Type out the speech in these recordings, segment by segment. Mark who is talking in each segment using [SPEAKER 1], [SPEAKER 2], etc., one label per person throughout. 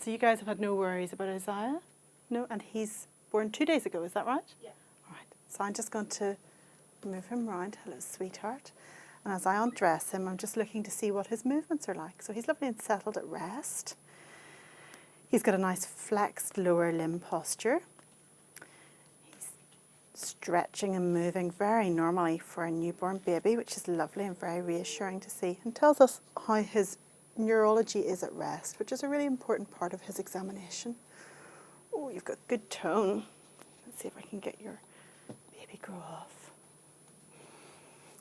[SPEAKER 1] So you guys have had no worries about Isaiah? No? And he's born 2 days ago, is that right?
[SPEAKER 2] Yeah.
[SPEAKER 1] All right. So I'm just going to move him round. Hello, sweetheart. And as I undress him, I'm just looking to see what his movements are like. So he's lovely and settled at rest. He's got a nice flexed lower limb posture. He's stretching and moving very normally for a newborn baby, which is lovely and very reassuring to see, and tells us how his neurology is at rest, which is a really important part of his examination. Oh, you've got good tone. Let's see if I can get your baby grow off.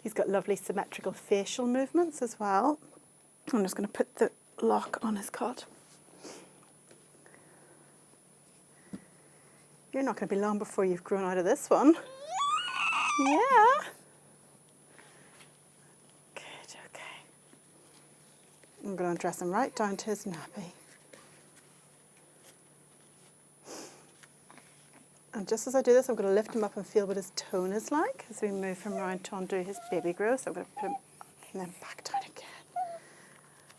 [SPEAKER 1] He's got lovely symmetrical facial movements as well. I'm just going to put the lock on his cot. You're not going to be long before you've grown out of this one. Yeah. Good, okay. I'm going to dress him right down to his nappy. And just as I do this, I'm going to lift him up and feel what his tone is like as we move him around to undo his baby grow. So I'm going to put him up and then back down again.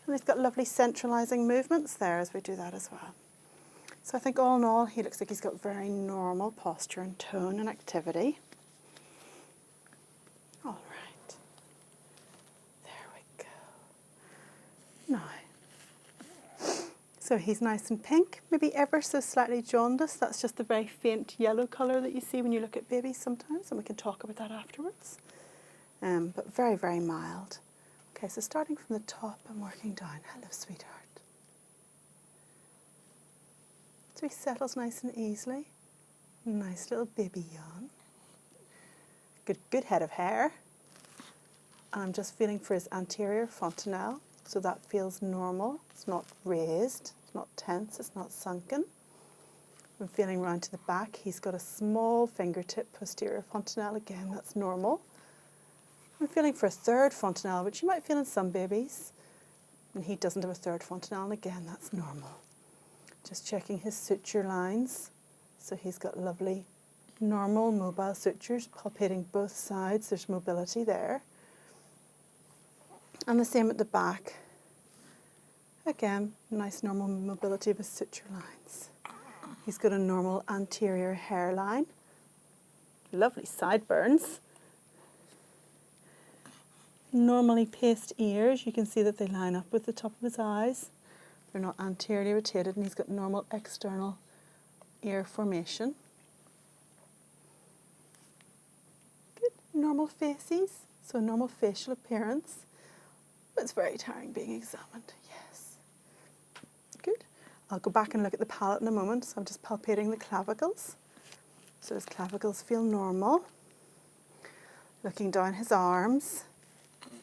[SPEAKER 1] And he's got lovely centralising movements there as we do that as well. So I think all in all, he looks like he's got very normal posture and tone and activity. All right. There we go. Now, so he's nice and pink, maybe ever so slightly jaundiced. That's just the very faint yellow colour that you see when you look at babies sometimes, and we can talk about that afterwards. But very, very mild. Okay, so starting from the top and working down. Hello, sweetheart. So he settles nice and easily. Nice little baby yawn. Good head of hair. And I'm just feeling for his anterior fontanelle. So that feels normal. It's not raised, it's not tense, it's not sunken. I'm feeling round to the back. He's got a small fingertip posterior fontanelle. Again, that's normal. I'm feeling for a third fontanelle, which you might feel in some babies. And he doesn't have a third fontanelle, and again, that's normal. Just checking his suture lines. So he's got lovely, normal, mobile sutures, palpating both sides. There's mobility there. And the same at the back. Again, nice normal mobility of his suture lines. He's got a normal anterior hairline. Lovely sideburns. Normally paced ears. You can see that they line up with the top of his eyes. They're not anteriorly rotated, and he's got normal external ear formation. Good. Normal faces, so normal facial appearance. But it's very tiring being examined, yes. Good. I'll go back and look at the palate in a moment, so I'm just palpating the clavicles. So his clavicles feel normal. Looking down his arms,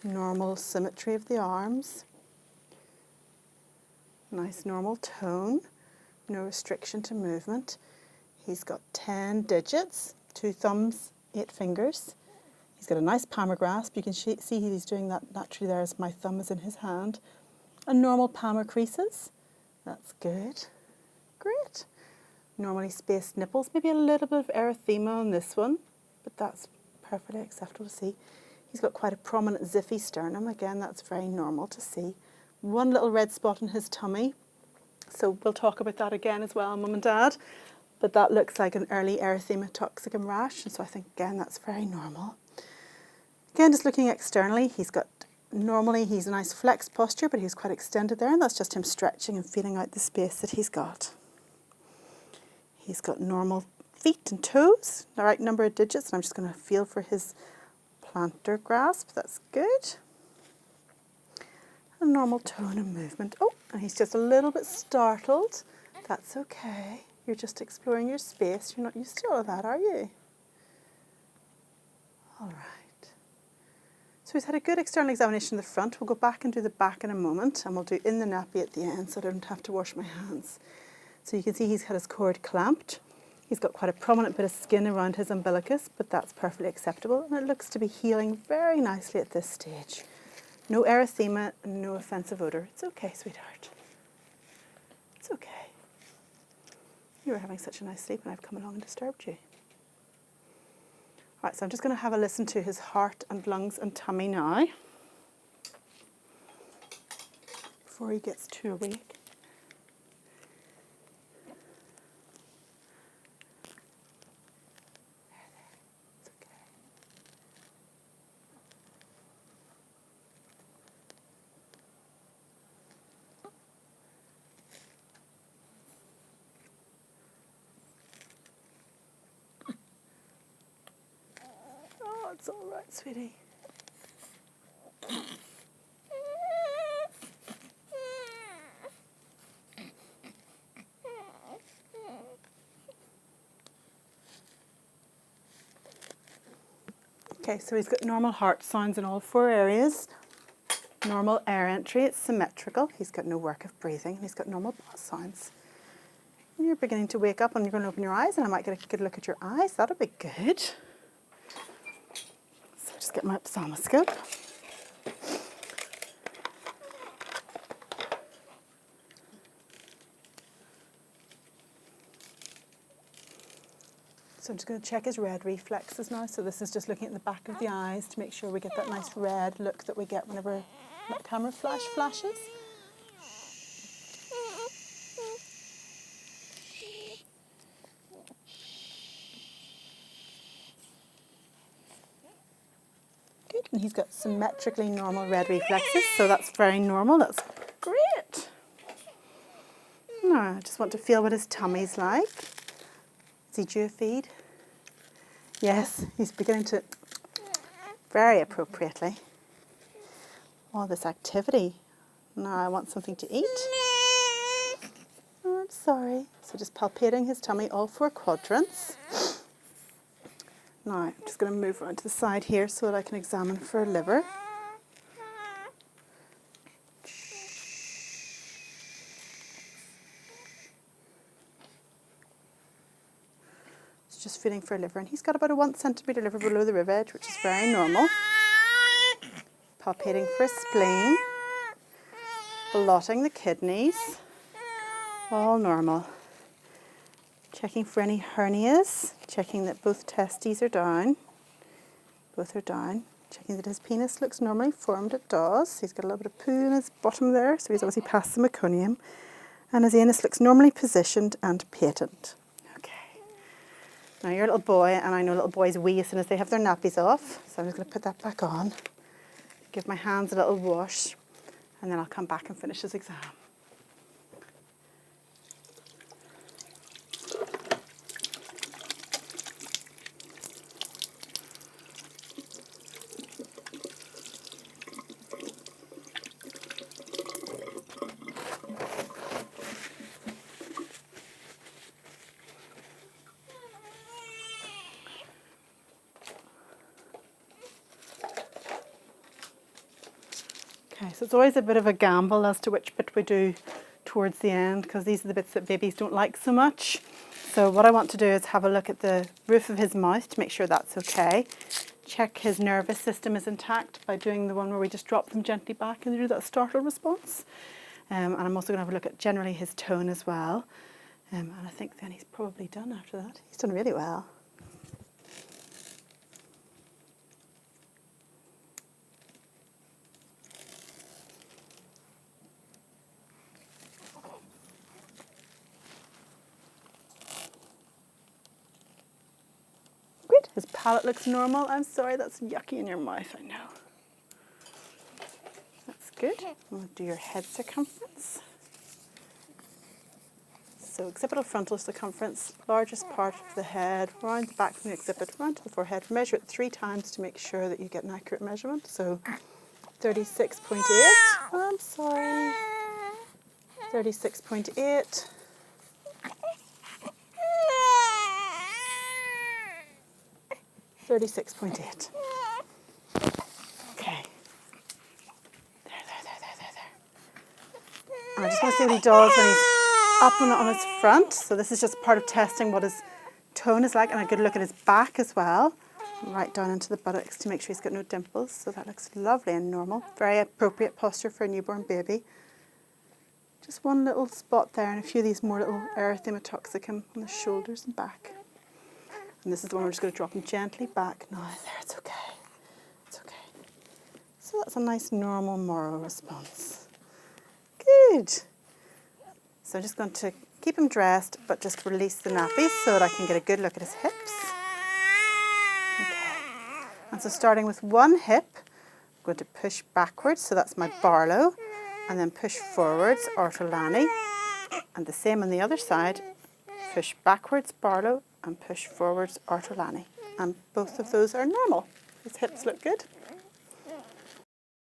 [SPEAKER 1] normal symmetry of the arms. Nice normal tone, no restriction to movement. He's got 10 digits, 2 thumbs, 8 fingers. He's got a nice palmar grasp. You can see he's doing that naturally there as my thumb is in his hand. And normal palmar creases. That's good. Great. Normally spaced nipples. Maybe a little bit of erythema on this one, but that's perfectly acceptable to see. He's got quite a prominent ziffy sternum. Again, that's very normal to see. One little red spot in his tummy. So we'll talk about that again as well, Mum and Dad. But that looks like an early erythema toxicum rash. And so I think, again, that's very normal. Again, just looking externally, he's a nice flexed posture, but he's quite extended there. And that's just him stretching and feeling out the space that he's got. He's got normal feet and toes, the right number of digits. And I'm just going to feel for his plantar grasp. That's good. A normal tone and movement. Oh, and he's just a little bit startled. That's okay. You're just exploring your space. You're not used to all of that, are you? All right. So he's had a good external examination of the front. We'll go back and do the back in a moment, and we'll do in the nappy at the end so I don't have to wash my hands. So you can see he's had his cord clamped. He's got quite a prominent bit of skin around his umbilicus, but that's perfectly acceptable, and it looks to be healing very nicely at this stage. No erythema and no offensive odour. It's okay, sweetheart. It's okay. You were having such a nice sleep and I've come along and disturbed you. Right, so I'm just going to have a listen to his heart and lungs and tummy now, before he gets too awake. It's all right, sweetie. Okay, so he's got normal heart sounds in all 4 areas. Normal air entry, it's symmetrical. He's got no work of breathing. He's got normal bass sounds. And you're beginning to wake up and you're going to open your eyes and I might get a good look at your eyes. That'll be good. So just get my ophthalmoscope. So I'm just going to check his red reflexes now. So this is just looking at the back of the eyes to make sure we get that nice red look that we get whenever that camera flash flashes. Good, and he's got symmetrically normal red reflexes, so that's very normal. That's great. Now I just want to feel what his tummy's like. Is he due a feed? Yes, he's beginning to, very appropriately. All this activity. Now I want something to eat. Oh, I'm sorry. So just palpating his tummy, all 4 quadrants. Now I'm just going to move around to the side here so that I can examine for a liver. Just feeling for a liver, and he's got about a 1 centimetre liver below the rib edge, which is very normal. Palpating for a spleen, blotting the kidneys, all normal. Checking for any hernias, checking that both testes are down. Both are down. Checking that his penis looks normally formed, it does. He's got a little bit of poo in his bottom there, so he's obviously past the meconium. And his anus looks normally positioned and patent. Now you're a little boy, and I know little boys wee as soon as they have their nappies off, so I'm just going to put that back on, give my hands a little wash, and then I'll come back and finish his exam. Okay, so it's always a bit of a gamble as to which bit we do towards the end, because these are the bits that babies don't like so much. So what I want to do is have a look at the roof of his mouth to make sure that's okay. Check his nervous system is intact by doing the one where we just drop them gently back and do that startle response. And I'm also going to have a look at generally his tone as well. And I think then he's probably done after that. He's done really well. Good. His palate looks normal. I'm sorry, that's yucky in your mouth, I know. That's good. We'll do your head circumference. So occipital frontal circumference, largest part of the head, round the back from the occiput, round to the forehead. Measure it 3 times to make sure that you get an accurate measurement. So 36.8. Oh, I'm sorry. 36.8. 36.8. Okay. There. And I just want to see what he does when he's up on his front. So this is just part of testing what his tone is like, and a good look at his back as well. Right down into the buttocks to make sure he's got no dimples. So that looks lovely and normal. Very appropriate posture for a newborn baby. Just one little spot there, and a few of these more little erythematoxicum on the shoulders and back. And this is the one we're just going to drop him gently back. No, there, it's okay. It's okay. So that's a nice normal Moro response. Good. So I'm just going to keep him dressed, but just release the nappies so that I can get a good look at his hips. Okay. And so starting with one hip, I'm going to push backwards, so that's my Barlow, and then push forwards, Ortolani. And the same on the other side, push backwards, Barlow, and push forwards, Ortolani. And both of those are normal. His hips look good.